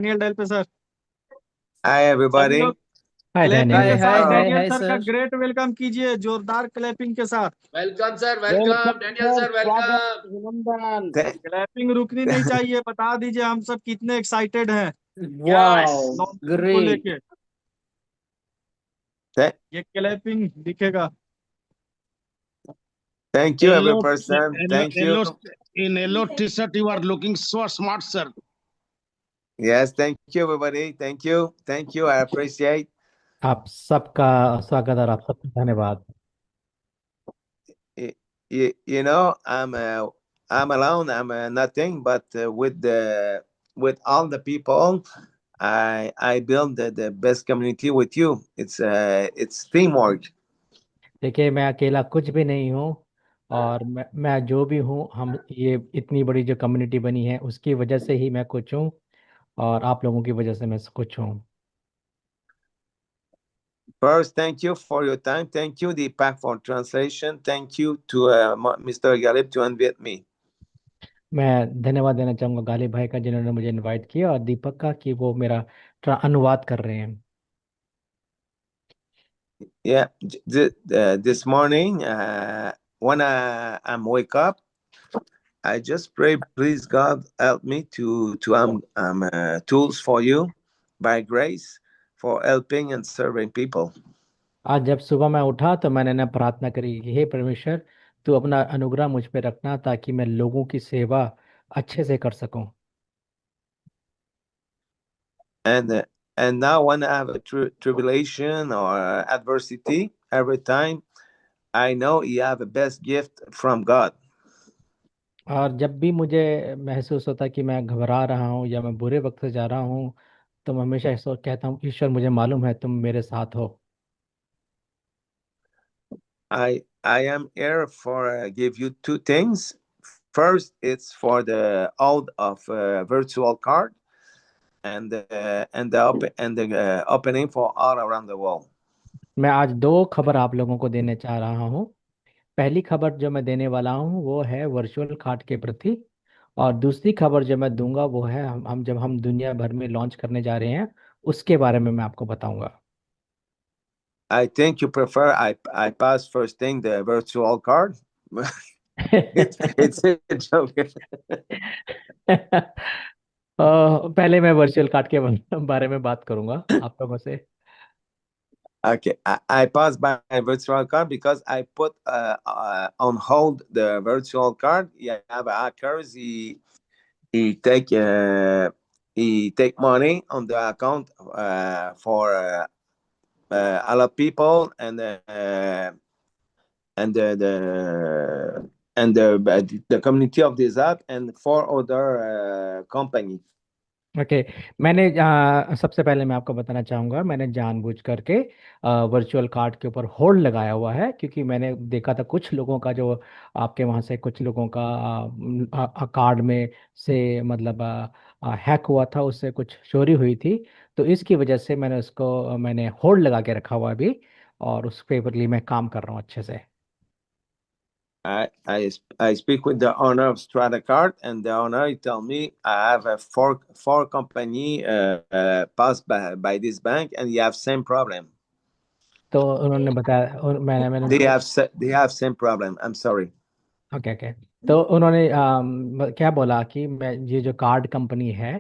Daniel dial पे sir. Hi सभी everybody. लोग हाय क्लैपिंग डैनियल। के हाय साथ हाय हाय डेनियल हाय सर का सर। ग्रेट वेलकम कीजिए जोरदार क्लैपिंग के साथ। Welcome sir, welcome welcome Daniel sir, sir, स्वागत, वेलकम। अभिनंदन। Th- क्लैपिंग रुकनी नहीं चाहिए, बता दीजिए हम सब कितने एक्साइटेड हैं यस। वाओ, लॉन्चिंग को ग्रेट। लेके। th- ये क्लैपिंग दिखेगा। Thank you every Yellow, person. yellow, Thank you. yellow, in yellow t-shirt, you are looking so smart, sir. Yes, thank you everybody. Thank you. Thank you. I appreciate. आप सबका स्वागत और आप सबका धन्यवाद। I'm alone. I'm nothing, but with all the people, I build the best community with you. It's teamwork. देखिए, मैं अकेला कुछ भी नहीं हूँ और मैं जो भी हूँ, हम ये इतनी बड़ी जो कम्युनिटी बनी है उसकी वजह से ही मैं कुछ हूँ और आप लोगों की वजह से मैं कुछ हूँ। First, thank you for your time. Thank you, Deepak, for translation. Thank you to Mr. Galib to invite me. मैं धन्यवाद देना चाहूँगा गालिब भाई का जिन्होंने मुझे इनवाइट किया और दीपक का कि वो मेरा अनुवाद कर रहे हैं। Yeah, this morning when I'm wake up, I just pray, please God help me to tools for you by grace for helping and serving people. आज जब सुबह मैं उठा तो मैंने ना प्रार्थना करी कि हे परमेश्वर, तू अपना अनुग्रह मुझ पे रखना ताकि मैं लोगों की सेवा अच्छे से कर सकूं। And uh, and now when I have a tribulation or adversity, every time I know you have the best gift from God. और जब भी मुझे महसूस होता है कि मैं घबरा रहा हूँ या मैं बुरे वक्त से जा रहा हूँ तो मैं हमेशा ऐसा कहता हूँ, ईश्वर मुझे मालूम है तुम मेरे साथ हो। I am here for give you two things. First, it's for the out of virtual card and the opening for all around the world. मैं आज दो खबर आप लोगों को देने चाह रहा हूँ। पहली खबर जो मैं देने वाला हूँ वो है वर्चुअल कार्ड के प्रति, और दूसरी खबर जो मैं दूंगा वो है हम जब हम दुनिया भर में लॉन्च करने जा रहे हैं उसके बारे में मैं आपको बताऊंगा। I think you prefer I pass first thing the virtual card. It's a joke. पहले मैं वर्चुअल कार्ड के बारे में बात करूंगा आप लोगों से। Okay, I pass by virtual card because I put on hold the virtual card. Yeah, have hackers. He take he take money on the account for a lot of people and the community of this app and four other companies. Okay मैंने सबसे पहले मैं आपको बताना चाहूँगा, मैंने जानबूझ करके वर्चुअल कार्ड के ऊपर होल्ड लगाया हुआ है क्योंकि मैंने देखा था कुछ लोगों का जो आपके वहाँ से कुछ लोगों का कार्ड में से मतलब हैक हुआ था, उससे कुछ चोरी हुई थी। तो इसकी वजह से मैंने होल्ड लगा के रखा हुआ अभी और उस पेपर लिए मैं काम कर रहा हूँ अच्छे से। I speak with the owner of Strata Card, and the owner he tell me I have a four company passed by this bank, and you have same problem. तो उन्होंने बताया और मैंने They have same problem. I'm sorry. Okay okay. तो उन्होंने क्या बोला कि मैं ये जो कार्ड कंपनी है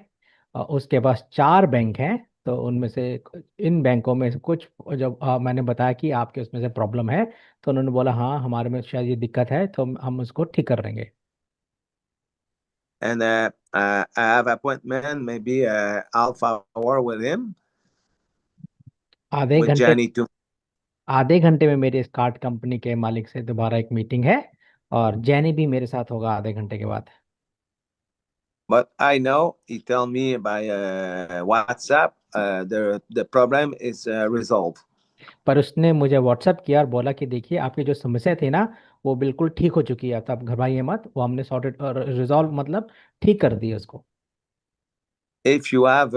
उसके पास चार बैंक हैं, तो उनमें से इन बैंकों में से कुछ जब मैंने बताया कि आपके उसमें से प्रॉब्लम है तो उन्होंने बोला हाँ हमारे में शायद ये दिक्कत है तो हम उसको ठीक कर देंगे। And I have appointment maybe half hour with him आधे with घंटे Jenny too. आधे घंटे में मेरे इस कार्ड कंपनी के मालिक से दोबारा एक मीटिंग है और जैनी भी मेरे साथ होगा आधे घंटे के बाद। But I know he tell me by WhatsApp the problem is resolved. पर उसने मुझे व्हाट्सएप किया और बोला कि देखिए आपकी जो समस्या थी ना वो बिल्कुल ठीक हो चुकी है, तो आप घबराइए मत, वो हमने सॉर्टेड रिजॉल्व मतलब ठीक कर दिया उसको। If you have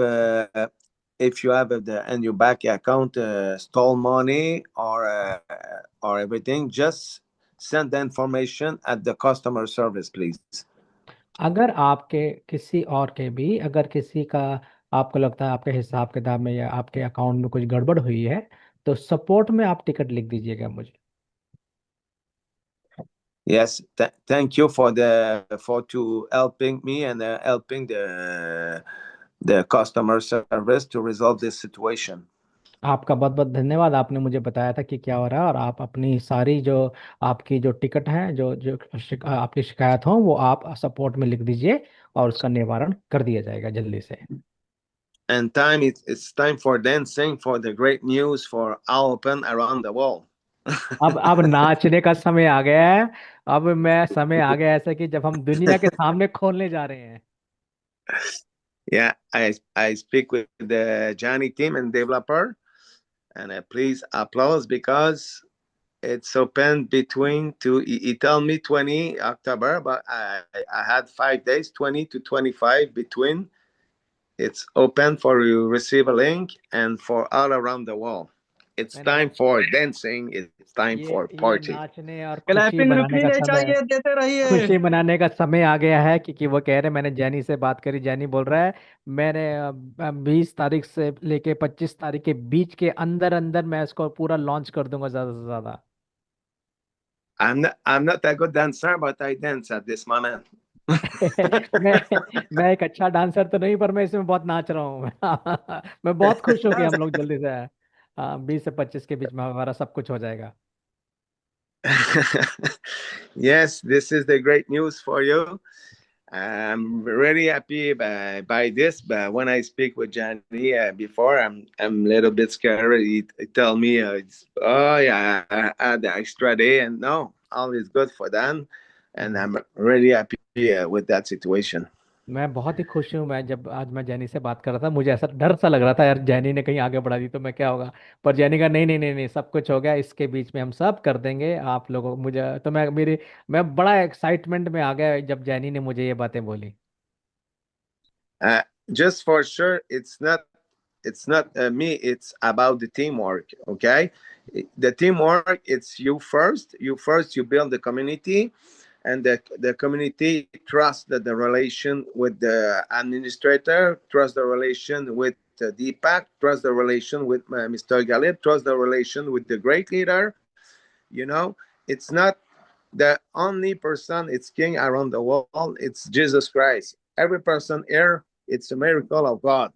in your bank account stole money or everything, just send the information at the customer service, please. अगर आपके किसी और के भी अगर किसी का आपको लगता है आपके हिसाब किताब में या आपके अकाउंट में कुछ गड़बड़ हुई है, तो सपोर्ट में आप टिकट लिख दीजिएगा मुझे। Yes, thank you for to helping me and helping the customer service to resolve this situation. आपका बहुत बहुत धन्यवाद, आपने मुझे बताया था कि क्या हो रहा है, और आप अपनी सारी जो आपकी जो टिकट है, जो जो आपकी शिकायत हो, वो आप सपोर्ट में लिख दीजिए और उसका निवारण कर दिया जाएगा जल्दी से। And it's time for dancing for the great news for all open around the world. अब नाचने का समय आ गया है। अब मैं समय आ गया ऐसा कि जब हम दुनिया के सामने खोलने जा रहे हैं। Yeah, I speak with the Johnny team and developer, and please applause because it's open between two. He tell me 20 October, but I had 5 days, 20 to 25 between. It's open for you receive a link and for all around the world. It's मैंने time for dancing. It's time for ये party. नाचने और खुशी clapping मनाने रुकनी का नहीं समय, चाहिए, देते रहिए। खुशी मनाने का समय आ गया है, क्योंकि वो कह रहे, मैंने जैनी से बात करी, जैनी बोल रहा है मैंने 20 तारीख से लेके 25 तारीख के बीच के अंदर अंदर मैं इसको पूरा लॉन्च कर दूंगा ज्यादा से ज्यादा। I'm not a good dancer, but I dance at this moment. मैं एक अच्छा डांसर तो नहीं, पर मैं इसमें बहुत नाच रहा हूँ। मैं बहुत खुश हूँ कि हम लोग जल्दी से 20 से 25 के बीच में हमारा सब कुछ हो जाएगा। Yes, this is the great news for you. I'm really happy by this, but when I speak with Johnny before, I'm a little bit scared. He tell me, oh yeah, I had the extra day, and no, all is good for them, and I'm really happy with that situation. मैं बहुत ही खुश हूँ। मैं जब आज मैं जैनी से बात कर रहा था, मुझे ऐसा डर सा लग रहा था, यार जैनी ने कहीं आगे बढ़ा दी तो मैं क्या होगा। पर जैनी का नहीं नहीं नहीं नहीं, सब कुछ हो गया, इसके बीच में हम सब कर देंगे आप लोगों मुझे तो मैं बड़ा एक्साइटमेंट में आ गया जब जैनी ने मुझे ये बातें बोली। Uh, just for sure, it's not me. It's about the teamwork. Okay, the teamwork. It's you first. You first. You build the community, and the community trust that the relation with the administrator, trust the relation with Deepak, trust the relation with Mr. Galib, trust the relation with the great leader. You know, it's not the only person. It's king around the world. It's Jesus Christ. Every person here, it's a miracle of God.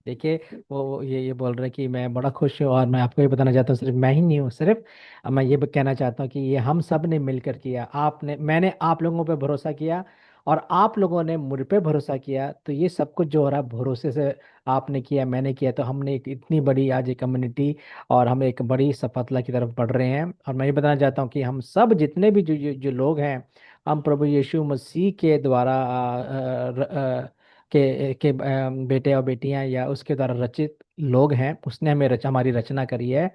देखिए, वो ये बोल रहे हैं कि मैं बड़ा खुश हूँ, और मैं आपको ये बताना चाहता हूँ, सिर्फ मैं ही नहीं हूँ, सिर्फ मैं ये कहना चाहता हूँ कि ये हम सब ने मिलकर किया। मैंने आप लोगों पे भरोसा किया, और आप लोगों ने मुझ पे भरोसा किया, तो ये सब कुछ जो हो रहा है भरोसे से आपने किया, मैंने किया, तो हमने एक इतनी बड़ी आज एक कम्युनिटी, और हम एक बड़ी सफलता की तरफ बढ़ रहे हैं। और मैं ये बताना चाहता हूँ कि हम सब जितने भी जो लोग हैं, हम प्रभु यीशु मसीह के द्वारा बेटे और बेटियां, या उसके द्वारा रचित लोग हैं, उसने हमें हमारी रचना करी है।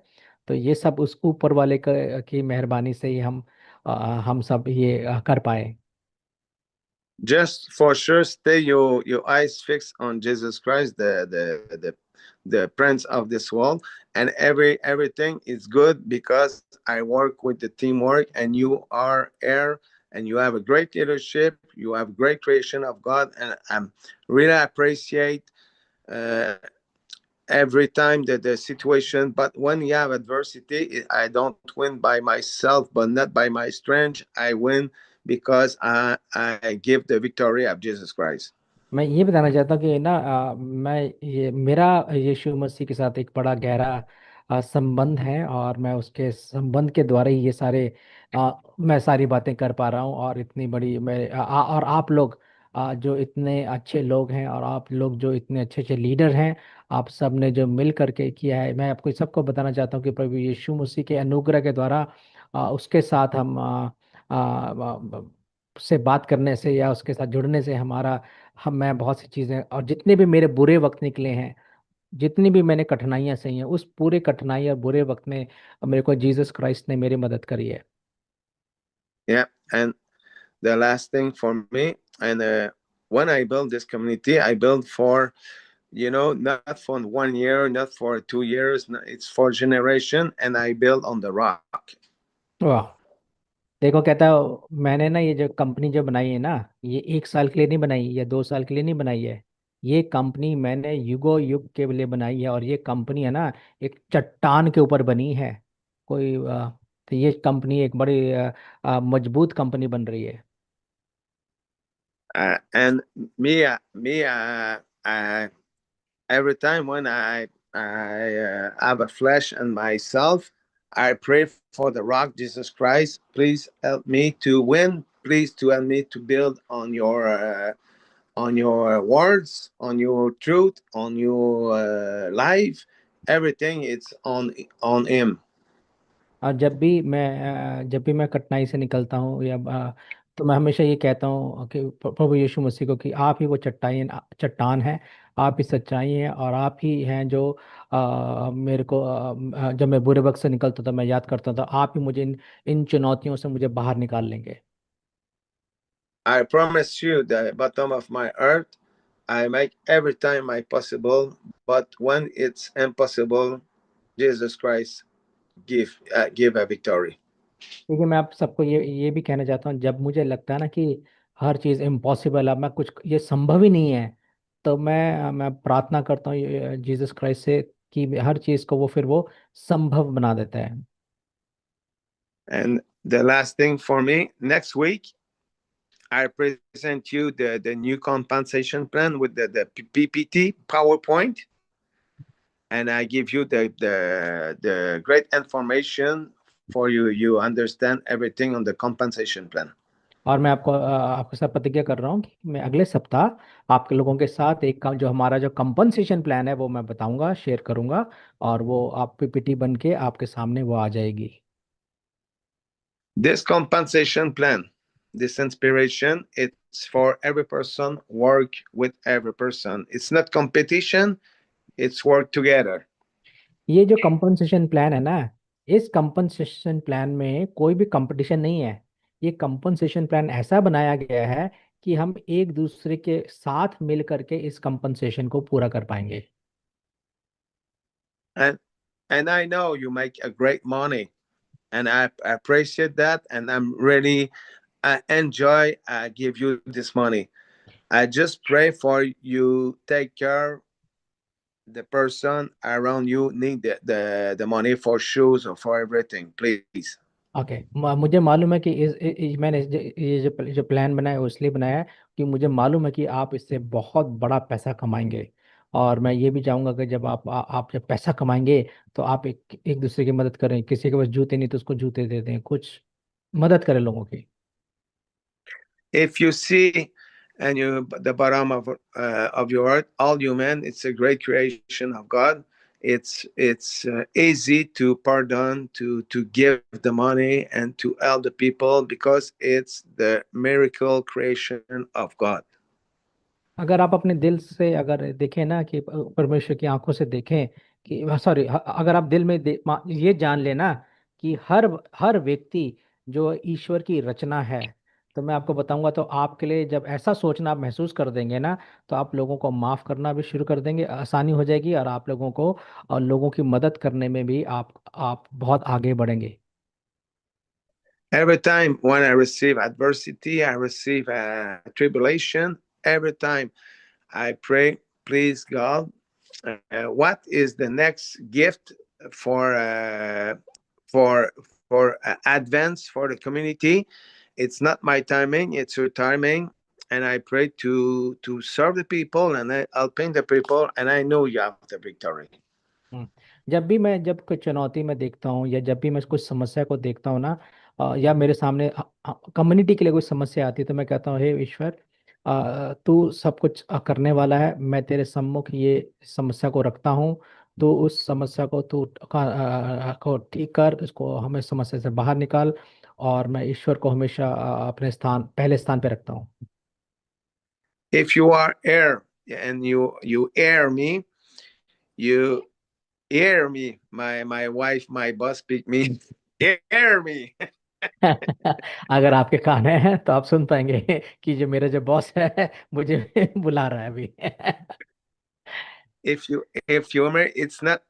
तो ये सब उस ऊपर वाले की मेहरबानी से ही हम सब ये कर पाए। Just for sure, stay your eyes fixed on Jesus Christ, the Prince of this world, and everything is good because I work with the teamwork, and you are here, and you have a great leadership, you have great creation of God, and I'm really appreciate uh, every time that the situation. But when you have adversity, I don't win by myself, but not by my strength. I win because I give the victory of Jesus Christ. मैं ये बताना चाहता हूँ कि ना मैं ये मेरा यीशु मसीह के साथ एक बड़ा गहरा संबंध है, और मैं उसके संबंध के द्वारा ही ये सारे मैं सारी बातें कर पा रहा हूँ, और इतनी बड़ी और आप लोग जो इतने अच्छे लोग हैं, और आप लोग जो इतने अच्छे अच्छे लीडर हैं, आप सब ने जो मिल करके किया है, मैं आपको सबको बताना चाहता हूँ कि प्रभु यीशु मसीह के अनुग्रह के द्वारा उसके साथ हम से बात करने से या उसके साथ जुड़ने से मैं बहुत सी चीज़ें, और जितने भी मेरे बुरे वक्त निकले हैं, जितनी भी मैंने कठिनाइयां सही हैं, उस पूरे कठिनाई और बुरे वक्त में मेरे को जीसस क्राइस्ट ने मेरी मदद करी है। Yeah, and the last thing for me, and when I build this community, I build for not for 1 year, not for 2 years. It's for generation, and I build on the rock. वाह, देखो कहता है मैंने ना ये जो company जो बनाई है ना, ये 1 साल के लिए नहीं बनाई, या 2 साल के लिए नहीं बनाई है, ये कंपनी मैंने युगों युग के लिए बनाई है, और ये कंपनी है ना, एक चट्टान के ऊपर बनी है। कोई तो ये कंपनी एक बड़ी मजबूत कंपनी बन रही है। And me, every time when I have a flesh in myself, I pray for the rock, Jesus Christ. Please help me to win. Please to help me to build on your words, on your truth, on your life. Everything it's on Him. और जब भी मैं कठिनाई से निकलता हूँ, या तो मैं हमेशा ये कहता हूँ कि प्रभु यीशु मसीह को कि आप ही वो चट्टान है, आप ही सच्चाई हैं, और आप ही हैं जो मेरे को जब मैं बुरे वक्त से निकलता था, मैं याद करता था, आप ही मुझे इन चुनौतियों से मुझे बाहर निकाल लेंगे। I promise you, the bottom of my earth, I make every time my possible. But when it's impossible, Jesus Christ give a victory. क्योंकि मैं आप सबको ये भी कहना चाहता हूँ, जब मुझे लगता है ना कि हर चीज़ इम्पॉसिबल है, मैं कुछ ये संभव ही नहीं है, तो मैं प्रार्थना करता हूँ जीसस क्राइस्ट से कि हर चीज़ को वो संभव बना देता है। And the last thing for me, next week, I present you the new compensation plan with the PPT PowerPoint, and I give you the great information for you. You understand everything on the compensation plan. और मैं आपके साथ प्रतिज्ञा कर रहा हूँ कि मैं अगले सप्ताह आपके लोगों के साथ एक काम, जो हमारा जो कंपनसेशन प्लान है वो मैं बताऊंगा, शेयर करूंगा, और वो आप पीपीटी बन के आपके सामने वो आ जाएगी। This compensation plan, this inspiration, it's for every person, work with every person. It's not competition, it's work together. ये जो कंपनसेशन प्लान है ना, इस कंपनसेशन प्लान में कोई भी कंपटीशन नहीं है। ये कंपनसेशन प्लान ऐसा बनाया गया है कि हम एक दूसरे के साथ मिल करके इस कंपनसेशन को पूरा कर पाएंगे। And I know you make a great money, and I appreciate that, and I'm really I enjoy give you this money. I just pray for you take care the person around you need the money for shoes or for everything, please. Okay, मुझे मालूम है कि मैंने ये जो plan बनाया है वो इसलिए बनाया है कि मुझे मालूम है कि आप इससे बहुत बड़ा पैसा कमाएंगे। और मैं ये भी चाहूंगा कि जब आप जब पैसा कमाएंगे, तो आप एक दूसरे की मदद करें। किसी के पास जूते नहीं तो उसको जूते दे दें, कुछ मदद करें लोगों की। If you see and you the bottom of your heart, all human, it's a great creation of God. It's easy to pardon, to give the money and to help the people because it's the miracle creation of God. अगर आप अपने दिल से अगर देखें ना, कि परमेश्वर की आंखों से देखें, कि सॉरी, अगर आप दिल में ये जान लेना कि हर हर व्यक्ति जो ईश्वर की रचना है, तो मैं आपको बताऊंगा, तो आपके लिए जब ऐसा सोचना आप महसूस कर देंगे ना, तो आप लोगों को माफ करना भी शुरू कर देंगे, आसानी हो जाएगी, और आप लोगों को और लोगों की मदद करने में भी आप बहुत आगे बढ़ेंगे। Every time when I receive adversity, I receive tribulation. Every time I pray, please God, what is the next gift for uh, for advance for the community? It's not my timing; it's your timing. And I pray to serve the people and helping the people, and I know you have the victory. जब कोई चुनौती में देखता हूँ, या जब भी मैं कुछ समस्या को देखता हूँ ना, या मेरे सामने कम्युनिटी के लिए कोई समस्या आती है, तो मैं कहता हूँ, हे ईश्वर, तू सब कुछ करने वाला है, मैं तेरे सम्मुख ये समस्या को रखता हूँ। तो उस समस्या को को ठीक कर, इसको हमें समस्या से बाहर निकाल, और मैं ईश्वर को हमेशा अपने पहले स्थान पे रखता हूँ। If you are air and you air me, you hear me. My wife, my boss pick me. Hear me. अगर आपके कान हैं तो आप सुन पाएंगे कि जो मेरा जो बॉस है मुझे बुला रहा है अभी। If you remember, it's not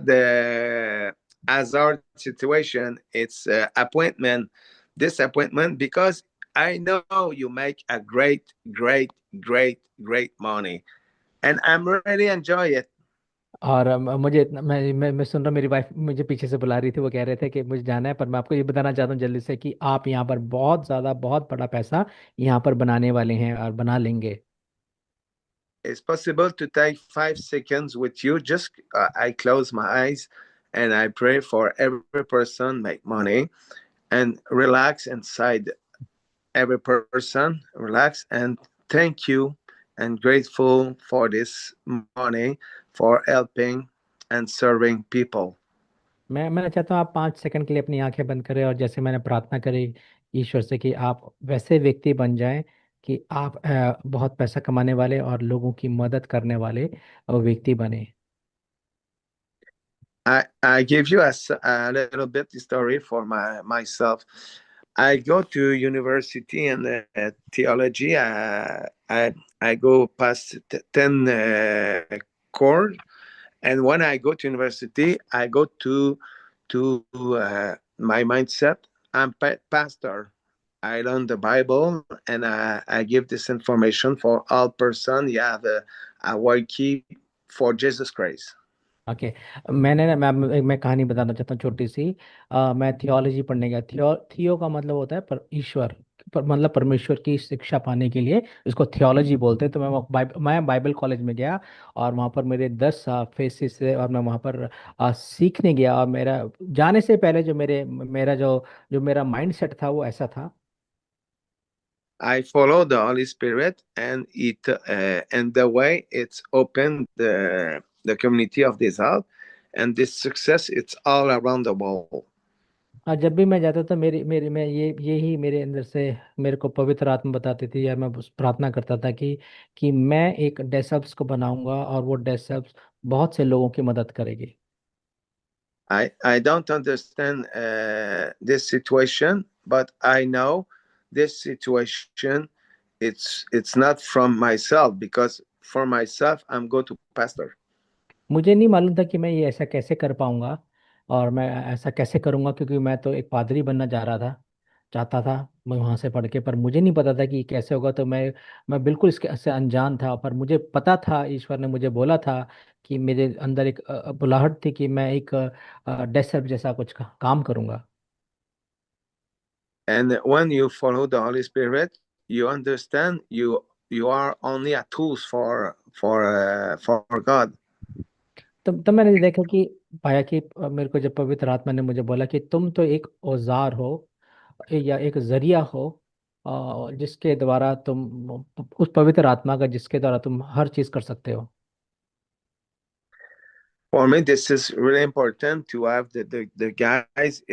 the hazard situation. It's appointment, disappointment because I know you make a great money, and I'm really enjoy it. और मुझे मैं सुन रहा हूँ, मेरी वाइफ मुझे पीछे से बुला रही थी, वो कह रहे थे कि मुझे जाना है, पर मैं आपको ये बताना चाहता हूँ जल्दी से कि आप यहाँ पर बहुत ज़्यादा बहुत बड़ा पैसा यहाँ पर बनाने वाले हैं और बना लेंगे। It's possible to take 5 seconds with you. Just I close my eyes and I pray for every person make money and relax inside every person. Relax and thank you and grateful for this money for helping and serving people. मैं चाहता हूँ आप 5 second के लिए अपनी आंखें बंद करें, और जैसे मैंने प्रार्थना करी ईश्वर से कि आप वैसे व्यक्ति बन जाएं कि आप बहुत पैसा कमाने वाले और लोगों की मदद करने वाले व्यक्ति बने। I give you a little bit story for myself. I go to university in theology. I go past 10 course, and when I go to university, I go to my mindset. I'm pastor. I learn the Bible, and I give this information for all person. Yeah, I work for Jesus Christ. Okay. मैंने ना मैं कहानी बताना चाहता हूँ छोटी सी। मैं theology पढ़ने गया। थियो का मतलब होता है पर ईश्वर, मतलब परमेश्वर की शिक्षा पाने के लिए इसको थियोलॉजी बोलते हैं। तो मैं बाइबल कॉलेज में गया और वहाँ पर मेरे 10 फेसिस थे, और मैं वहाँ पर सीखने गया। और मेरा जाने से पहले जो मेरा जो मेरा माइंड सेट था वो ऐसा था। I follow the Holy Spirit, and and the way it's opened the community of this house, and this success it's all around the world. हाँ, जब भी मैं जाता था मेरी मेरी मैं यही मेरे अंदर से मेरे को पवित्र आत्मा बताती थी, या मैं प्रार्थना करता था कि मैं एक डेसअप्स को बनाऊंगा और वो डेसअप्स बहुत से लोगों की मदद करेगी। I don't understand this situation, but I know this situation. It's not from myself, because for myself I'm go to pastor. मुझे नहीं मालूम था कि मैं ये ऐसा कैसे कर पाऊंगा और मैं ऐसा कैसे करूंगा, क्योंकि मैं तो एक पादरी बनना चाहता था मैं वहां से पढ़ के। पर मुझे नहीं पता था कि ये कैसे होगा। तो मैं बिल्कुल इसके से अनजान था। पर मुझे पता था, ईश्वर ने मुझे बोला था कि मेरे अंदर एक बुलाहट थी कि मैं एक डेसर्ट जैसा कुछ काम करूंगा। And when you follow the Holy Spirit, you understand you are only a tools for God. तब मैंने देखा कि पाया कि मेरे को जब पवित्र आत्मा ने मुझे बोला कि तुम तो एक औजार हो या एक जरिया हो, जिसके द्वारा तुम उस पवित्र आत्मा का जिसके द्वारा तुम हर चीज कर सकते हो। For me, this is really important to have the guys.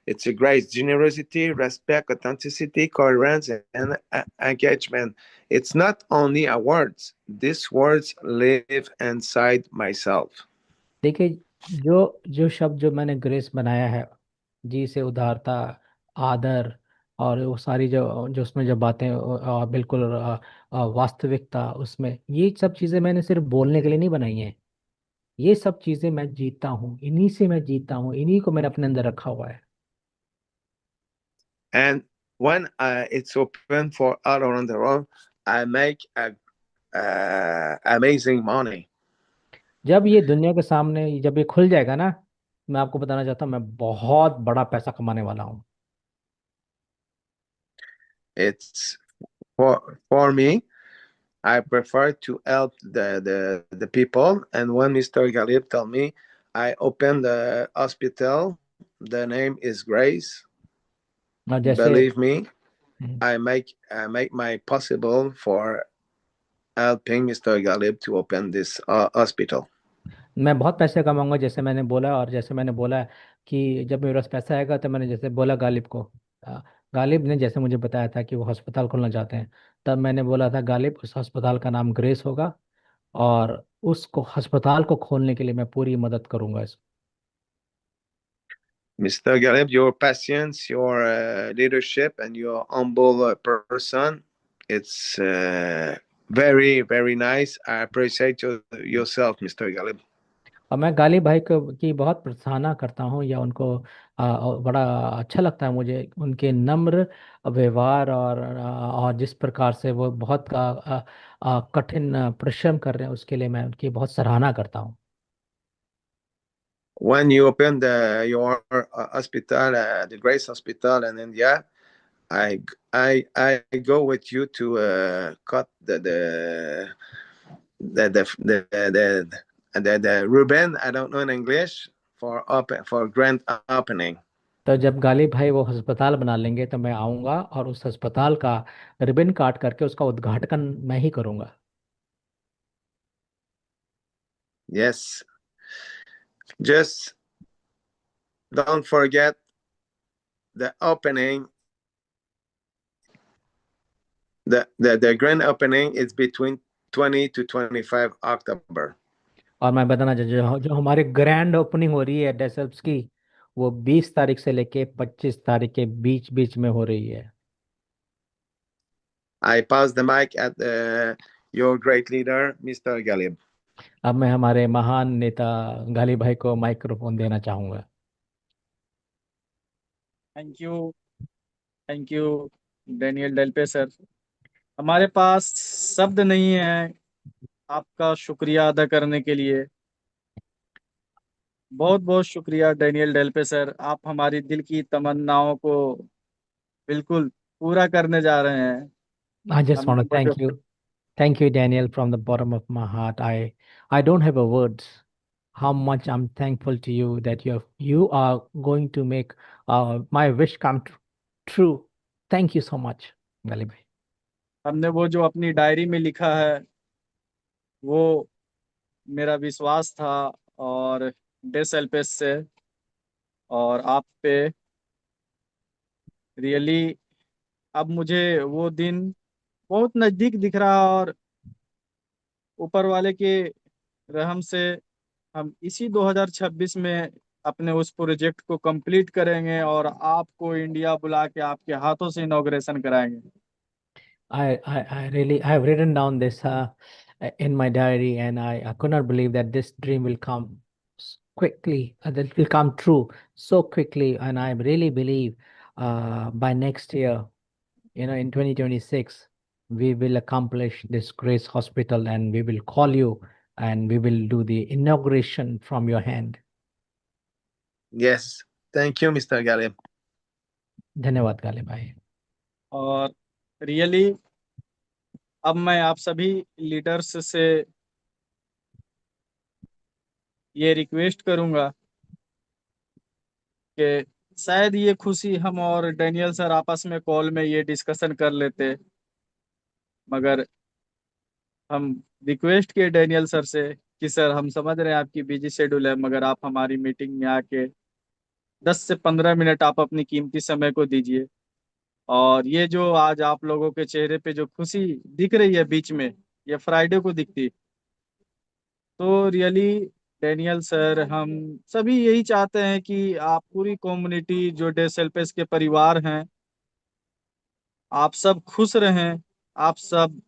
It's a great generosity, respect, authenticity, coherence, and engagement. It's not only a words. These words live inside myself. देखिए, जो जो शब्द जो मैंने ग्रेस बनाया है, जी से उदारता, आदर, और वो सारी जो जो उसमें जो बातें बिल्कुल वास्तविकता, उसमें ये सब चीज़ें मैंने सिर्फ बोलने के लिए नहीं बनाई हैं। ये सब चीज़ें मैं जीता हूँ, इन्हीं से मैं जीता हूँ, इन्हीं को मैंने अपने अंदर रखा हुआ है। And when it's open for all around the world, I make a amazing money. जब ये दुनिया के सामने जब ये खुल जाएगा ना, मैं आपको बताना चाहता हूँ मैं बहुत बड़ा पैसा कमाने वाला हूँ। It's for me. I prefer to help the people. And when Mr. Galib told me, I opened the hospital. The name is Grace. और जैसे Believe me, hmm, I make my possible for helping Mr. Galib to open this hospital. मैं बहुत पैसे कमाऊंगा जैसे मैंने बोला। और जैसे मैंने बोला कि जब मेरे पास पैसा आएगा, तो मैंने जैसे बोला गालिब को, अ, गालिब ने जैसे मुझे बताया था कि वो अस्पताल खोलना चाहते हैं, तब मैंने बोला था गालिब उस अस्पताल का नाम ग्रेस होगा, और उसको अस्पताल को खोलने के लिए मैं पूरी मदद करूंगा। Mr. Galib, your patience, your leadership, and your humble person, it's very, very nice. I appreciate yourself, Mr. Galib. और मैं गाली भाई को की बहुत प्रशंसा करता हूँ, या उनको बड़ा अच्छा लगता है मुझे उनके नम्र व्यवहार, और जिस प्रकार से वो बहुत कठिन परिश्रम कर रहे हैं, उसके लिए मैं उनकी बहुत सराहना करता हूँ। When you opened your hospital, the Grace Hospital in India, I go with you to cut the ribbon. I don't know in English for grand opening. तो जब गाली भाई वो अस्पताल बना लेंगे तो मैं आऊँगा, और उस अस्पताल का रिबन काट करके उसका उद्घाटन मैं ही करूँगा। Yes, just don't forget the opening. The grand opening is between 20 to 25 October. और मैं बताना जो जो हमारी ग्रैंड ओपनिंग हो रही है डेसल्प्स की, वो 20 तारीख से लेके 25 तारीख के बीच बीच में हो रही है। I pass the mic at your great leader, Mr. Galib. अब मैं हमारे महान नेता गाली भाई को माइक्रोफोन देना चाहूँगा। Thank you Daniel Delpe sir. हमारे पास शब्द नहीं है आपका शुक्रिया अदा करने के लिए। बहुत बहुत शुक्रिया डेनियल डेल्पे सर, आप हमारी दिल की तमन्नाओं को बिल्कुल पूरा करने जा रहे हैं। I just want हमने to वो जो thank you, Daniel, from the bottom of my heart. I don't have a words how much I'm thankful to you that you are going to make my wish come true. Thank you so much, गाली भाई। हमने वो जो अपनी diary में लिखा है वो मेरा विश्वास था, और डेसल्पेस से और आप पे रियली अब मुझे वो दिन बहुत नज़दीक दिख रहा, और ऊपर वाले के रहम से हम इसी 2026 में अपने उस प्रोजेक्ट को कंप्लीट करेंगे और आपको इंडिया बुला के आपके हाथों से इनॉग्रेशन कराएंगे। I really, I have written down this in my diary, and I could not believe that this dream will come quickly, that it will come true so quickly. And I really believe by next year, in 2026, we will accomplish this Grace Hospital, and we will call you, and we will do the inauguration from your hand. Yes, thank you, Mr. Galib. धन्यवाद गाले भाई। और really अब मैं आप सभी leaders से ये रिक्वेस्ट करूंगा कि शायद ये खुशी हम और डेनियल सर आपस में कॉल में ये डिस्कशन कर लेते, मगर हम रिक्वेस्ट किए डेनियल सर से कि सर हम समझ रहे हैं आपकी बिजी शेड्यूल है, मगर आप हमारी मीटिंग में आके 10 से 15 मिनट आप अपनी कीमती समय को दीजिए। और ये जो आज आप लोगों के चेहरे पे जो खुशी दिख रही है बीच में, ये फ्राइडे को दिखती, तो रियली डेनियल सर हम सभी यही चाहते हैं कि आप पूरी कम्युनिटी जो डेसेल्पेस के परिवार हैं, आप सब खुश रहें। आप सब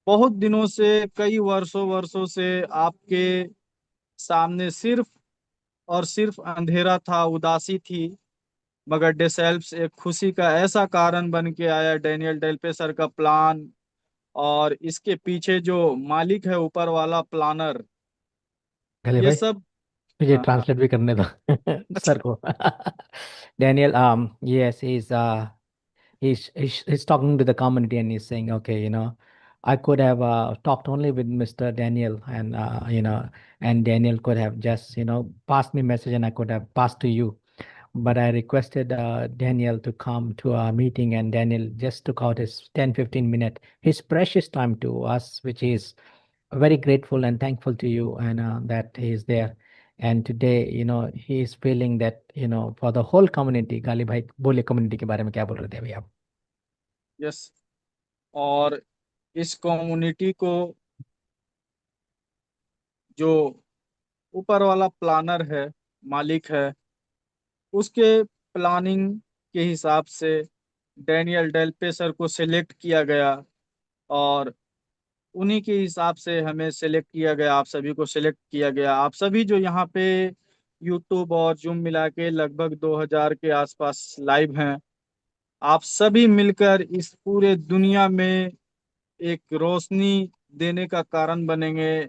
बहुत दिनों से, कई वर्षों वर्षों से आपके सामने सिर्फ और सिर्फ अंधेरा था, उदासी थी, मगर डेसेल्प्स एक खुशी का ऐसा कारण बन के आया। डेनियल डेल्पे सर का प्लान और इसके पीछे जो मालिक है, ऊपर वाला प्लानर, गाले ये भाई सब। मुझे हाँ हाँ। ट्रांसलेट भी करने दो अच्छा। सर को। Daniel, yes, he's talking to the community, and he's saying, okay, I could have talked only with Mr. Daniel, and and Daniel could have just passed me message, and I could have passed to you. But I requested Daniel to come to our meeting, and Daniel just took out his 10-15 minute, his precious time to us, which is very grateful and thankful to you, and that he is there. And today, he is feeling that, for the whole community। गाली भाई बोले community के बारे में क्या बोल रहे थे अभी आप? यस। और इस कम्युनिटी को जो ऊपर वाला प्लानर है, मालिक है, उसके प्लानिंग के हिसाब से डेनियल डेल्पे सर को सिलेक्ट किया गया, और उन्हीं के हिसाब से हमें सेलेक्ट किया गया, आप सभी को सेलेक्ट किया गया। आप सभी जो यहाँ पे यूट्यूब और जूम मिला के लगभग 2000 के आसपास लाइव हैं, आप सभी मिलकर इस पूरे दुनिया में एक रोशनी देने का कारण बनेंगे।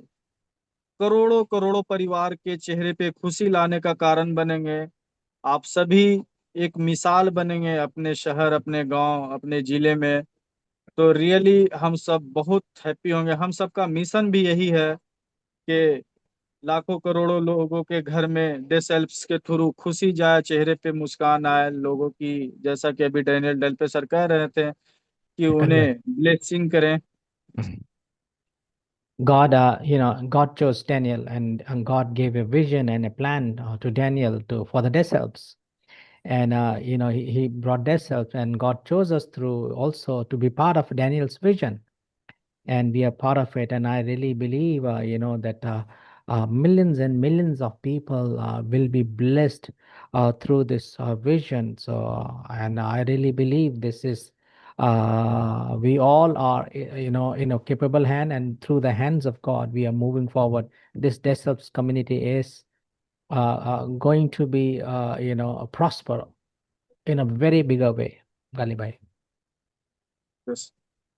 करोड़ों करोड़ों परिवार के चेहरे पे खुशी लाने का कारण बनेंगे। आप सभी एक मिसाल बनेंगे अपने शहर, अपने गांव, अपने जिले में। तो रियली हम सब बहुत हैप्पी होंगे। हम सबका मिशन भी यही है कि लाखों करोड़ों लोगों के घर में डे सेल्फ्स के थ्रू खुशी जाए, चेहरे पे मुस्कान आए लोगों की, जैसा कि अभी डैनियल डेल्पे सर कह रहे थे कि उन्हें Correct. ब्लेसिंग करें। God, God chose Daniel, and God gave a vision and a plan to Daniel for the deserts. And he brought deserts, and God chose us through also to be part of Daniel's vision, and we are part of it. And I really believe, that millions and millions of people will be blessed through this vision. So, and I really believe this is, we all are, in a capable hand, and through the hands of God, we are moving forward. This DevSops community is going to be, prosper in a very bigger way. Galibai. बस।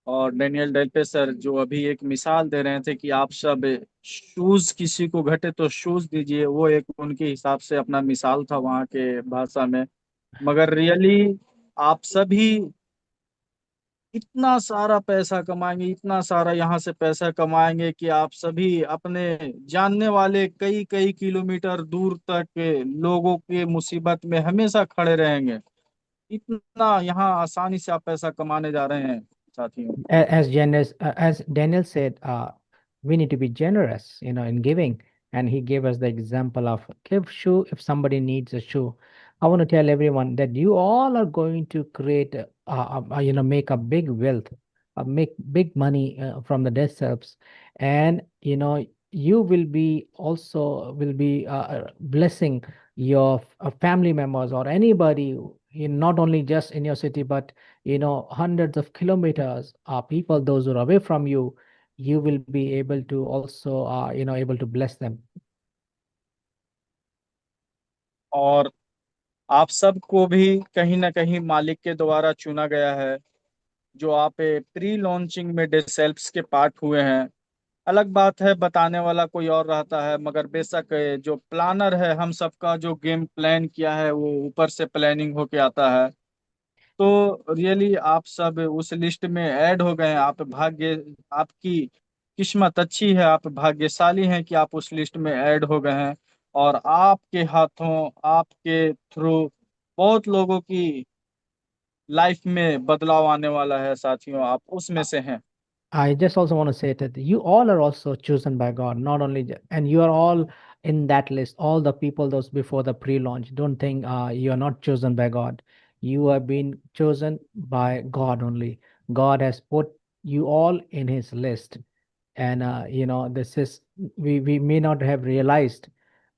और Daniel डेल्पे sir जो अभी एक मिसाल दे रहे थे कि आप सब शूज, किसी को घटे तो शूज दीजिए, वो एक उनके हिसाब से अपना मिसाल था वहाँ के भाषा में। मगर रियली आप सभी इतना सारा पैसा कमाएंगे, इतना सारा यहाँ से पैसा कमाएंगे कि आप सभी अपने जानने वाले कई कई किलोमीटर दूर तक के लोगों के मुसीबत में हमेशा खड़े रहेंगे। इतना यहाँ आसानी से आप पैसा कमाने जा रहे हैं साथियों। As Daniel said, we need to be generous, in giving. And he gave us the example of give shoe if somebody needs a shoe. I want to tell everyone that you all are going to create, make a big wealth, make big money from the deserts, and you will be also will be blessing your family members or anybody, not only just in your city, but hundreds of kilometers people those who are away from you, you will be able to also able to bless them. और आप सबको भी कहीं ना कहीं मालिक के द्वारा चुना गया है। जो आप प्री लॉन्चिंग में डेसेल्फ्स के पार्ट हुए हैं, अलग बात है बताने वाला कोई और रहता है, मगर बेशक जो प्लानर है, हम सबका जो गेम प्लान किया है वो ऊपर से प्लानिंग होके आता है। तो रियली आप सब उस लिस्ट में ऐड हो गए हैं। आप भाग्य, आपकी किस्मत अच्छी है, आप भाग्यशाली हैं कि आप उस लिस्ट में ऐड हो गए हैं। और आपके हाथों, आपके थ्रू बहुत लोगों की लाइफ में बदलाव आने वाला है साथियों, आप उसमें से हैं। I just also want to say that you all are also chosen by God, not only, and you are all in that list. All the people those before the pre-launch, don't think you are not chosen by God. You have been chosen by God only. God has put you all in His list, and this is, we may not have realized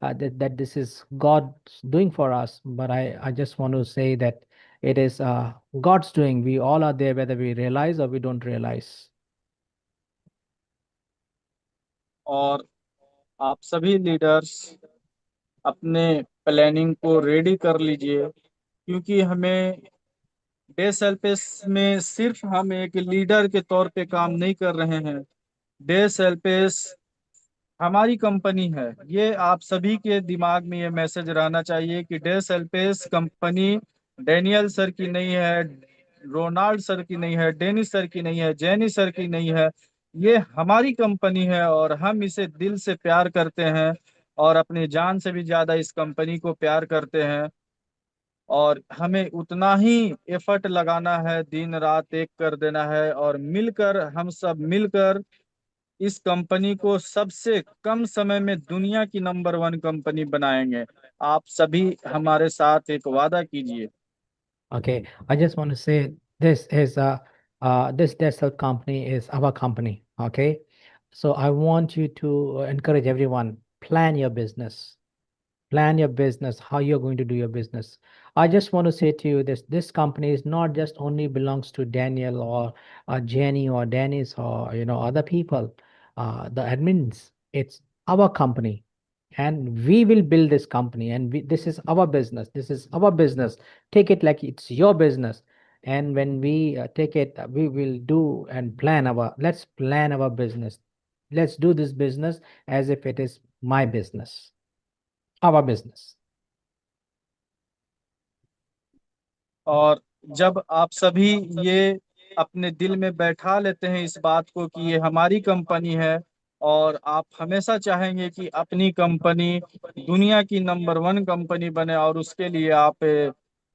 that this is God's doing for us, but I just want to say that it is God's doing. We all are there, whether we realize or we don't realize. और आप सभी leaders अपने planning को ready कर लीजिए, क्योंकि हमें day सेल्फेस में सिर्फ हम एक लीडर के तौर पे काम नहीं कर रहे हैं। डे सेल्फेस हमारी कंपनी है। ये आप सभी के दिमाग में ये मैसेज रहना चाहिए कि डे सेल्फेस कंपनी डैनियल सर की नहीं है, रोनाल्ड सर की नहीं है, डेनिस सर की नहीं है, जेनी सर की नहीं है। ये हमारी कंपनी है और हम इसे दिल से प्यार करते हैं और अपनी जान से भी ज्यादा इस कंपनी को प्यार करते हैं। और हमें उतना ही एफर्ट लगाना है, दिन रात एक कर देना है, और मिलकर हम सब मिलकर इस कंपनी को सबसे कम समय में दुनिया की नंबर 1 कंपनी बनाएंगे। आप सभी हमारे साथ एक वादा कीजिए। Okay, I just want to say this is this Desktop company is our company. Okay, so I want you to encourage everyone, plan your business. plan your business, how you're going to do your business. I just want to say to you this company is not just only belongs to Daniel or Jenny or Dennis or other people, the admins. It's our company, and we will build this company, and this is our business. This is our business. Take it like it's your business. And when we take it, we will do and let's plan our business. Let's do this business as if it is my business, our business. और जब आप सभी ये अपने दिल में बैठा लेते हैं इस बात को कि ये हमारी कंपनी है, और आप हमेशा चाहेंगे कि अपनी कंपनी दुनिया की नंबर 1 कंपनी बने, और उसके लिए आप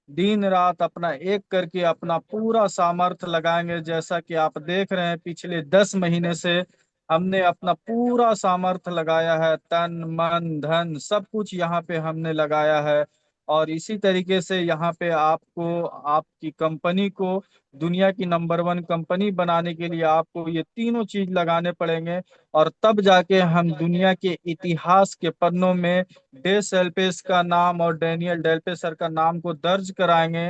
दिन रात अपना एक करके अपना पूरा सामर्थ्य लगाएंगे। जैसा कि आप देख रहे हैं पिछले 10 महीने से हमने अपना पूरा सामर्थ्य लगाया है, तन मन धन सब कुछ यहाँ पे हमने लगाया है। और इसी तरीके से यहाँ पे आपको आपकी कंपनी को दुनिया की नंबर 1 कंपनी बनाने के लिए आपको ये तीनों चीज लगाने पड़ेंगे, और तब जाके हम दुनिया के इतिहास के पन्नों में डे सेल्पेस का नाम और डैनियल डेल्पे सर का नाम को दर्ज कराएंगे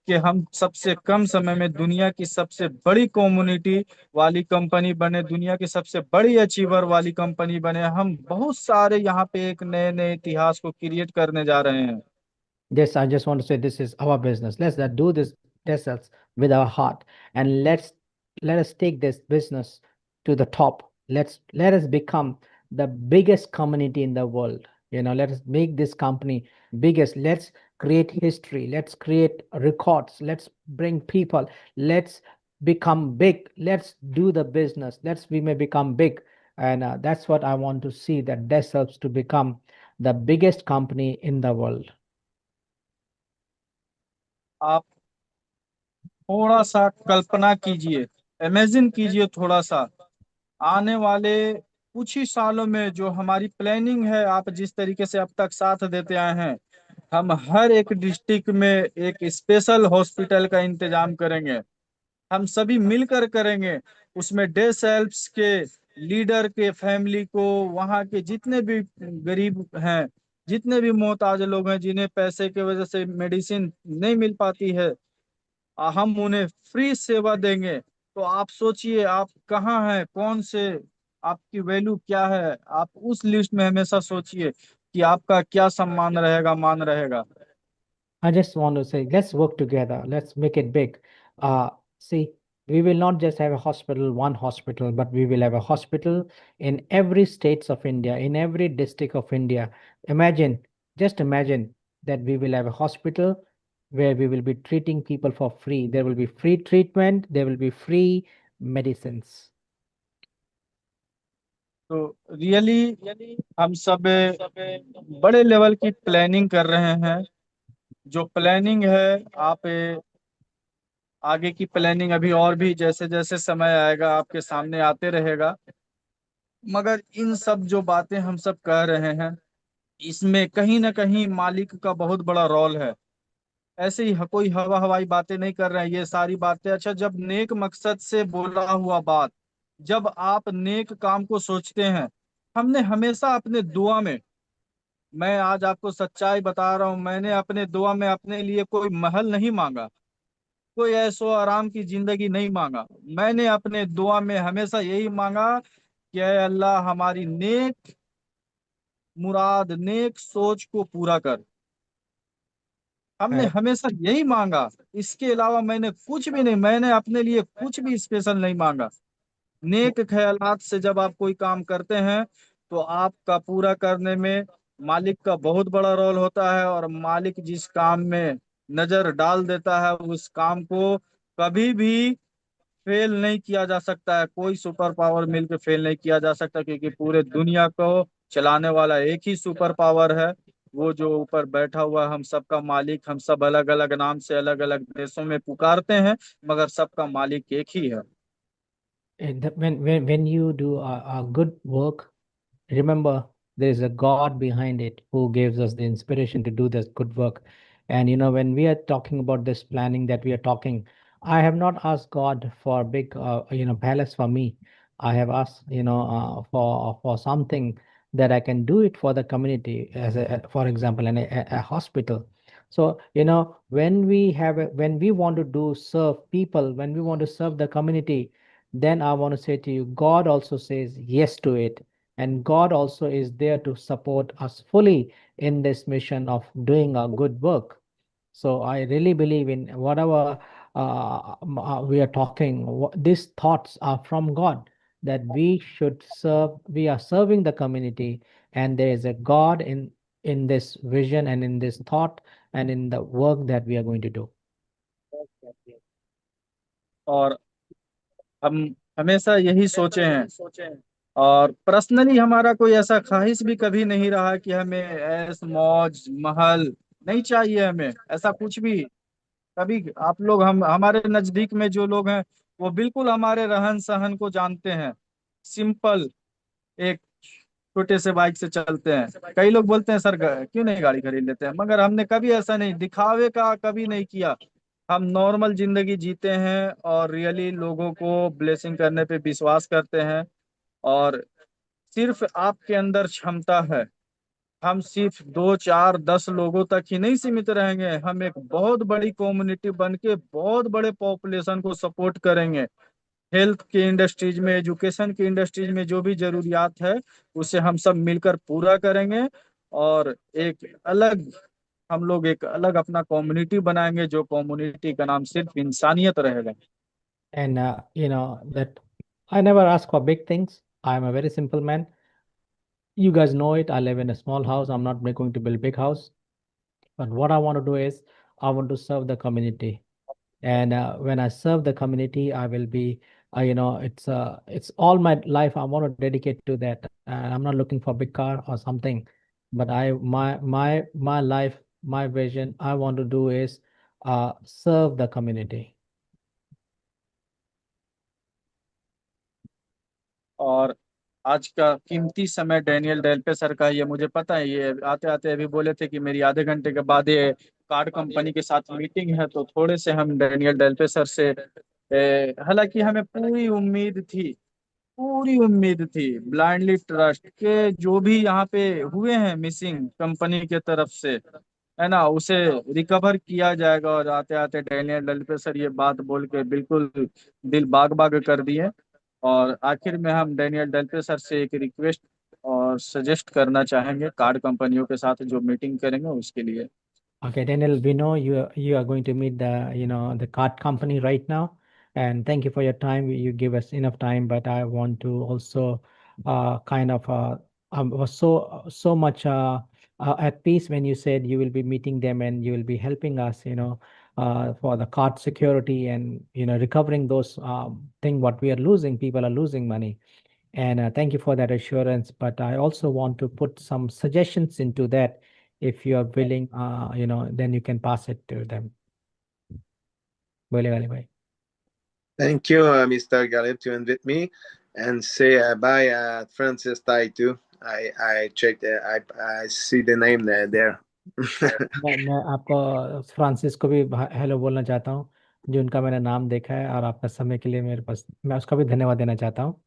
कि हम सबसे कम समय में दुनिया की सबसे बड़ी कम्युनिटी वाली कंपनी बने, दुनिया की सबसे बड़ी अचीवर वाली कंपनी बने। हम बहुत सारे यहाँ पे एक नए नए इतिहास को क्रिएट करने जा रहे हैं। Yes, I just want to say this is our business. Let's do this ourselves with our heart, and let us take this business to the top. Let us become the biggest community in the world. Let us make this company biggest. Let's create history. Let's create records. Let's bring people. Let's become big. Let's do the business. We may become big, and that's what I want to see. That helps to become the biggest company in the world. आप थोड़ा सा कल्पना कीजिए, imagine कीजिए थोड़ा सा, आने वाले कुछ ही सालों में जो हमारी प्लानिंग है, आप जिस तरीके से अब तक साथ देते आए हैं, हम हर एक डिस्ट्रिक्ट में एक स्पेशल हॉस्पिटल का इंतजाम करेंगे। हम सभी मिलकर करेंगे। उसमें डे सेल्फ्स के लीडर के फैमिली को, वहाँ के जितने भी गरीब हैं, जितने भी मोहताज लोग हैं, जिन्हें पैसे की वजह से मेडिसिन नहीं मिल पाती है, हम उन्हें फ्री सेवा देंगे। तो आप सोचिए आप कहाँ हैं, कौन से, आपकी वैल्यू क्या है, आप उस लिस्ट में हमेशा सोचिए कि आपका क्या सम्मान रहेगा, मान रहेगा। I just want to say, let's work together. Let's make it big. See, we will not just have a hospital, one hospital, but we will have a hospital in every states of India, in every district of India. Just imagine that we will have a hospital where we will be treating people for free. There will be free treatment. There will be free medicines. तो really हम सब बड़े level की planning कर रहे हैं। जो planning है, आप आगे की प्लानिंग अभी और भी जैसे जैसे समय आएगा आपके सामने आते रहेगा। मगर इन सब जो बातें हम सब कह रहे हैं, इसमें कहीं ना कहीं मालिक का बहुत बड़ा रोल है। ऐसे ही कोई हवा हवाई बातें नहीं कर रहे हैं, ये सारी बातें। अच्छा, जब नेक मकसद से बोला हुआ बात, जब आप नेक काम को सोचते हैं, हमने हमेशा अपने दुआ में, मैं आज आपको सच्चाई बता रहा हूं, मैंने अपने दुआ में अपने लिए कोई महल नहीं मांगा, कोई ऐशो आराम की जिंदगी नहीं मांगा। मैंने अपने दुआ में हमेशा यही मांगा कि ऐ अल्लाह हमारी नेक मुराद, नेक सोच को पूरा कर। हमने हमेशा यही मांगा, इसके अलावा मैंने कुछ भी नहीं, मैंने अपने लिए कुछ भी स्पेशल नहीं मांगा। नेक ख्यालात से जब आप कोई काम करते हैं तो आपका पूरा करने में मालिक का बहुत बड़ा रोल होता है, और मालिक जिस काम में नजर डाल देता है उस काम को कभी भी फेल नहीं किया जा सकता है। कोई सुपर पावर मिलकर फेल नहीं किया जा सकता, क्योंकि पूरे दुनिया को चलाने वाला एक ही सुपर पावर है, वो जो ऊपर बैठा हुआ है, हम सबका मालिक। हम सब अलग अलग नाम से अलग अलग देशों में पुकारते हैं, मगर सबका मालिक एक ही है। When you do a good work, remember there is a God behind it who gives us the inspiration to do this good work. And when we are talking about this planning that we are talking, I have not asked God for big palace for me. I have asked for something that I can do it for the community, as for example, in a hospital. So, when when we want to serve people, when we want to serve the community, then I want to say to you, God also says yes to it. And God also is there to support us fully in this mission of doing a good work. So I really believe in whatever we are talking, these thoughts are from God, that we are serving the community, and there is a God in this vision and in this thought and in the work that we are going to do. और हम हमेशा यही सोचे हैं, और personally हमारा कोई ऐसा ख्वाहिश भी कभी नहीं रहा कि हमें ऐश मौज महल नहीं चाहिए, हमें ऐसा कुछ भी कभी। आप लोग हमारे नजदीक में जो लोग हैं वो बिल्कुल हमारे रहन सहन को जानते हैं। सिंपल एक छोटे से बाइक से चलते हैं। कई लोग बोलते हैं सर क्यों नहीं गाड़ी खरीद लेते हैं, मगर हमने कभी ऐसा नहीं, दिखावे का कभी नहीं किया। हम नॉर्मल जिंदगी जीते हैं और रियली लोगों को ब्लेसिंग करने पे विश्वास करते हैं। और सिर्फ आपके अंदर क्षमता है, हम सिर्फ 2 4 10 लोगों तक ही नहीं सीमित रहेंगे, हम एक बहुत बड़ी कम्युनिटी बन के बहुत बड़े पॉपुलेशन को सपोर्ट करेंगे। हेल्थ के इंडस्ट्रीज में, एजुकेशन की इंडस्ट्रीज में जो भी जरूरियात है उसे हम सब मिलकर पूरा करेंगे। और हम लोग एक अलग अपना कम्युनिटी बनाएंगे, जो कम्युनिटी का नाम सिर्फ इंसानियत रहेगा। And that I never ask for big things. I'm a very simple man. You guys know it. I live in a small house. I'm not going to build big house. But what I want to do is I want to serve the community. And when I serve the community, I will be, it's all my life I want to dedicate to that. And I'm not looking for a big car or something, but my life, my vision, I want to do is serve the community. और आज का कीमती समय Daniel डेल्पे sir का, ये मुझे पता है, ये आते आते अभी बोले थे कि मेरी आधे घंटे के बाद ये कार्ड कंपनी के साथ मीटिंग है, तो थोड़े से हम डैनियल डेल्पे सर से हालांकि हमें पूरी उम्मीद थी ब्लाइंडली ट्रस्ट के जो भी यहाँ पे हुए हैं मिसिंग कंपनी के तरफ से, है ना, उसे रिकवर किया जाएगा। और आते आते डैनियल डेल्पे सर ये बात बोल के बिल्कुल दिल बाग बाग कर दिए। और आखिर में हम डैनियल डेल्पे सर से एक रिक्वेस्ट और सजेस्ट करना चाहेंगे कार्ड कंपनियों के साथ जो मीटिंग करेंगे उसके लिए। Okay, Daniel, we know you are going to meet the card company right now, and thank you for your time. You give us enough time, but I want to also kind of was so much at peace when you said you will be meeting them and you will be helping us, for the card security and recovering those thing what we are losing. People are losing money. And thank you for that assurance. But I also want to put some suggestions into that. If you are willing, then you can pass it to them. बोले वाले भाई। Thank you, Mr. Galib, to invite me, and say bye, Francis Tai too. I checked. I see the name there. मैं आपको Francis को भी hello बोलना चाहता हूँ, जो उनका मैंने नाम देखा है, और आपका समय के लिए मेरे पास मैं उसका भी धन्यवाद देना चाहता हूँ।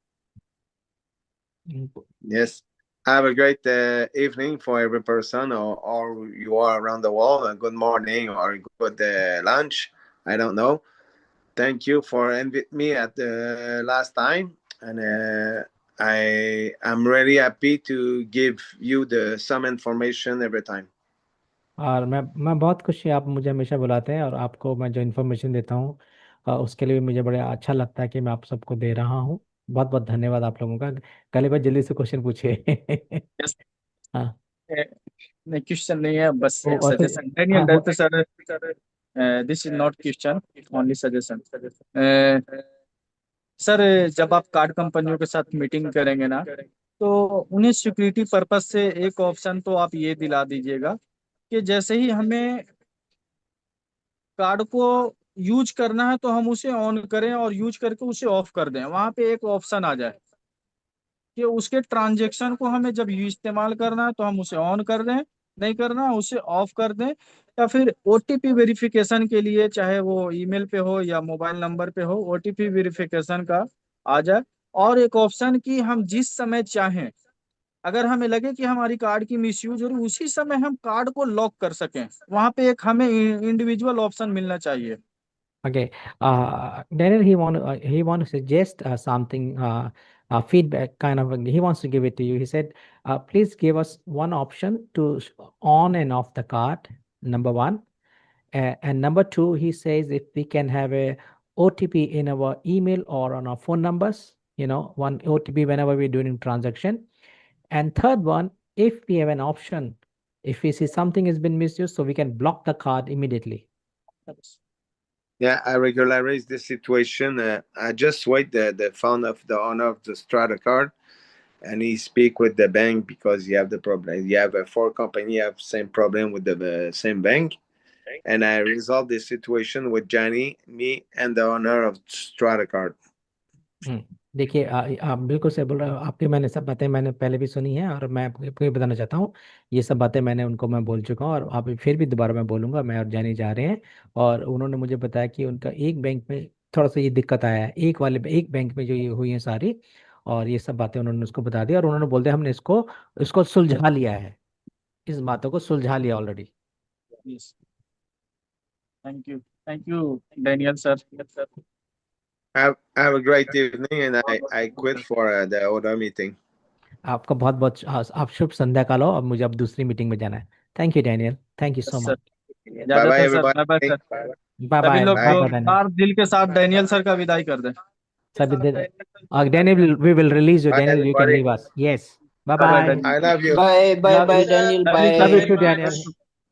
Yes. Have a great evening for every person, or you are around the world. A good morning or good lunch. I don't know. Thank you for inviting me at the last time, and I am really happy to give you some information every time. और मैं बहुत खुशी, आप मुझे हमेशा बुलाते हैं, और आपको मैं जो इन्फॉर्मेशन देता हूँ उसके लिए भी मुझे बड़ा अच्छा लगता है कि मैं आप सबको दे रहा हूँ। बहुत बहुत धन्यवाद आप लोगों का। कल भाई जल्दी से क्वेश्चन पूछिए। Yes. हाँ नहीं क्वेश्चन नहीं है, बस एक वैसे सजेशन। डैनियल हाँ Delpe sir, this is not question, only suggestion. Sir जब आप कार्ड कंपनियों के साथ मीटिंग करेंगे ना, तो उन्हें सिक्योरिटी पर्पस से एक ऑप्शन तो आप ये दिला दीजिएगा कि जैसे ही हमें कार्ड को यूज करना है तो हम उसे ऑन करें, और यूज करके उसे ऑफ कर दें। वहां पे एक ऑप्शन आ जाए कि उसके ट्रांजेक्शन को हमें जब इस्तेमाल करना है तो हम उसे ऑन कर दें, नहीं करना उसे ऑफ कर दें। या फिर ओटीपी वेरिफिकेशन के लिए, चाहे वो ईमेल पे हो या मोबाइल नंबर पे हो, ओटीपी वेरिफिकेशन का आ जाए। और एक ऑप्शन कि हम जिस समय चाहें अगर हमें लगे कि हमारी कार्ड की मिसयूज हो रही, उसी समय हम कार्ड को लॉक कर सकें, वहां पे एक हमें इंडिविजुअल ऑप्शन मिलना चाहिए। Okay, Daniel, he want to suggest something, feedback kind of. He wants to give it to you. He said, please give us one option to on and off the card. Number one, and number two, he says if we can have a OTP in our email or on our phone numbers. One OTP whenever we're doing transaction. And third one, if we have an option, if we see something has been misused, so we can block the card immediately. Yeah, I regularize this situation. I just wait the phone of the owner of the Strata card, and he speak with the bank because you have the problem. You have a four company, you have same problem with the same bank, and I resolve this situation with Johnny, me, and the owner of Strata card. देखिए, आप बिल्कुल सही बोल रहे हो। आपकी मैंने सब बातें मैंने पहले भी सुनी है, और मैं आपको ये बताना चाहता हूँ, ये सब बातें मैं बोल चुका हूँ, और आप फिर भी दोबारा मैं बोलूँगा। मैं और जानी जा रहे हैं, और उन्होंने मुझे बताया कि उनका एक बैंक में थोड़ा सा ये दिक्कत आया है, एक बैंक में जो ये हुई है सारी, और ये सब बातें उन्होंने उसको बता दिया, और उन्होंने बोल दिया हमने इसको इसको सुलझा लिया है, इस बातों को सुलझा लिया already. Thank you Daniel sir. Have a great evening, and I quit for the other meeting. आपका बहुत बहुत आप शुभ संध्या काल हो। अब मुझे अब दूसरी मीटिंग में जाना है। Thank you Daniel, thank you so sir, much. Bye इजाजत bye है sir, bye bye everybody. Sir. Bye सभी बाय लोग बाय Bye. Bye Daniel. जोरदार दिल के साथ डैनियल सर का विदाई कर दें। सभी Daniel, we will release you Bye Daniel, you can everybody. Leave us. Yes, bye bye bye bye. Daniel. I love you. Bye, bye, love bye, you, Daniel. Love you, love you Bye. Too Daniel,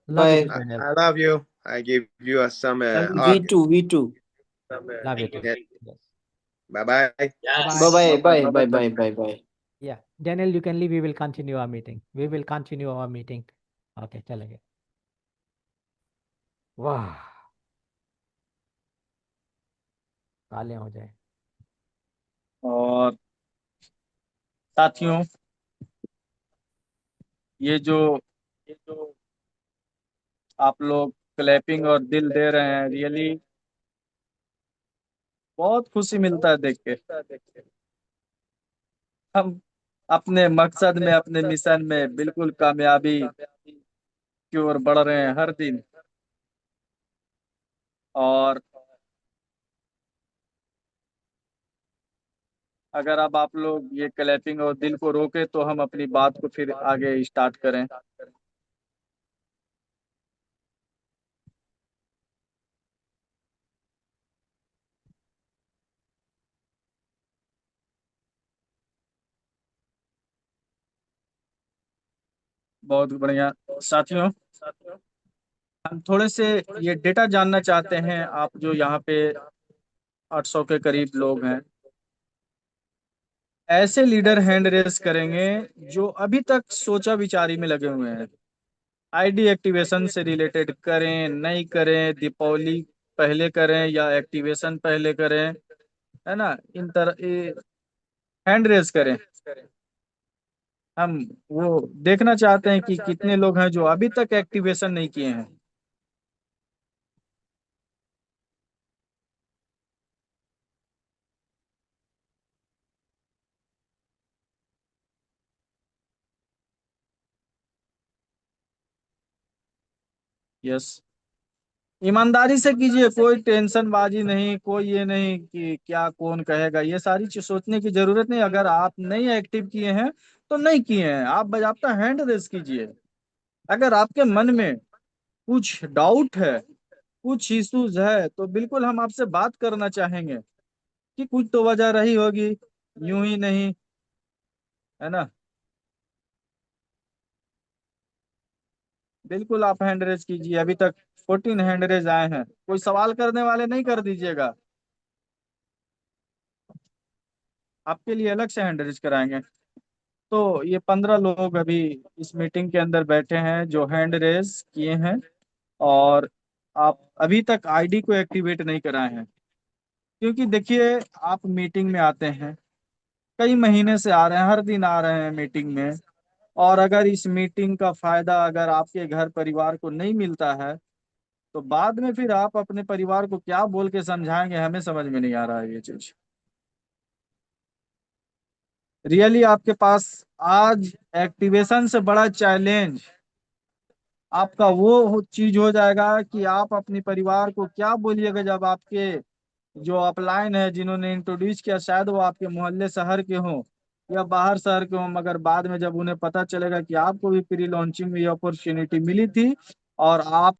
love you Bye. Too Daniel, I love you. I give you some hug. V2, V2. Love you too. Yeah. Yes, Bye bye. Bye Bye, bye. bye, bye bye, bye bye, sir. bye, bye. Yeah Daniel, you can leave, we will continue our meeting, we will continue our meeting. Okay, चलेंगे। वाह, तालियां हो जाए। और साथियों, ये जो आप लोग क्लैपिंग और दिल दे रहे हैं, रियली बहुत खुशी मिलता है देख के। हम अपने मकसद में, अपने मिशन में बिल्कुल कामयाबी की ओर बढ़ रहे हैं हर दिन। और अगर अब आप लोग ये क्लैपिंग और दिल को रोके, तो हम अपनी बात को फिर आगे स्टार्ट करें। बहुत बढ़िया साथियों, हम थोड़े से ये डेटा जानना चाहते हैं। आप जो यहाँ पे 800 के करीब लोग हैं, ऐसे लीडर हैंड रेस करेंगे जो अभी तक सोचा विचारी में लगे हुए हैं। आईडी एक्टिवेशन से रिलेटेड करें, नहीं करें, दीपावली पहले करें या एक्टिवेशन पहले करें, है ना, इन तरह हैंड रेस करें। हम वो देखना चाहते हैं कि कितने लोग हैं जो अभी तक एक्टिवेशन नहीं किए हैं। यस, ईमानदारी से कीजिए, कोई टेंशन बाजी नहीं, कोई ये नहीं कि क्या कौन कहेगा, ये सारी चीज सोचने की जरूरत नहीं। अगर आप नहीं एक्टिव किए हैं तो नहीं किए हैं, आप बजाबता हैंड रेस कीजिए। अगर आपके मन में कुछ डाउट है, कुछ इश्यूज है, तो बिल्कुल हम आपसे बात करना चाहेंगे कि कुछ तो वजह रही होगी, यूं ही नहीं, है ना। बिल्कुल आप हैंड रेज कीजिए। अभी तक 14 हैंड रेज आए हैं। कोई सवाल करने वाले नहीं कर दीजिएगा, आपके लिए अलग से हैंड रेज कराएंगे। तो ये 15 लोग अभी इस मीटिंग के अंदर बैठे हैं जो हैंड रेज किए हैं, और आप अभी तक आईडी को एक्टिवेट नहीं कराए हैं। क्योंकि देखिए, आप मीटिंग में आते हैं, कई महीने से आ रहे हैं, हर दिन आ रहे हैं मीटिंग में, और अगर इस मीटिंग का फायदा अगर आपके घर परिवार को नहीं मिलता है, तो बाद में फिर आप अपने परिवार को क्या बोल के समझाएंगे, हमें समझ में नहीं आ रहा है ये चीज। रियली आपके पास आज एक्टिवेशन से बड़ा चैलेंज आपका वो चीज हो जाएगा कि आप अपने परिवार को क्या बोलिएगा जब आपके जो अपलाइन है जिन्होंने इंट्रोड्यूस किया, शायद वो आपके मोहल्ले शहर के हों या बाहर शहर के हों, मगर बाद में जब उन्हें पता चलेगा कि आपको भी प्री लॉन्चिंग में ये अपॉर्चुनिटी मिली थी और आप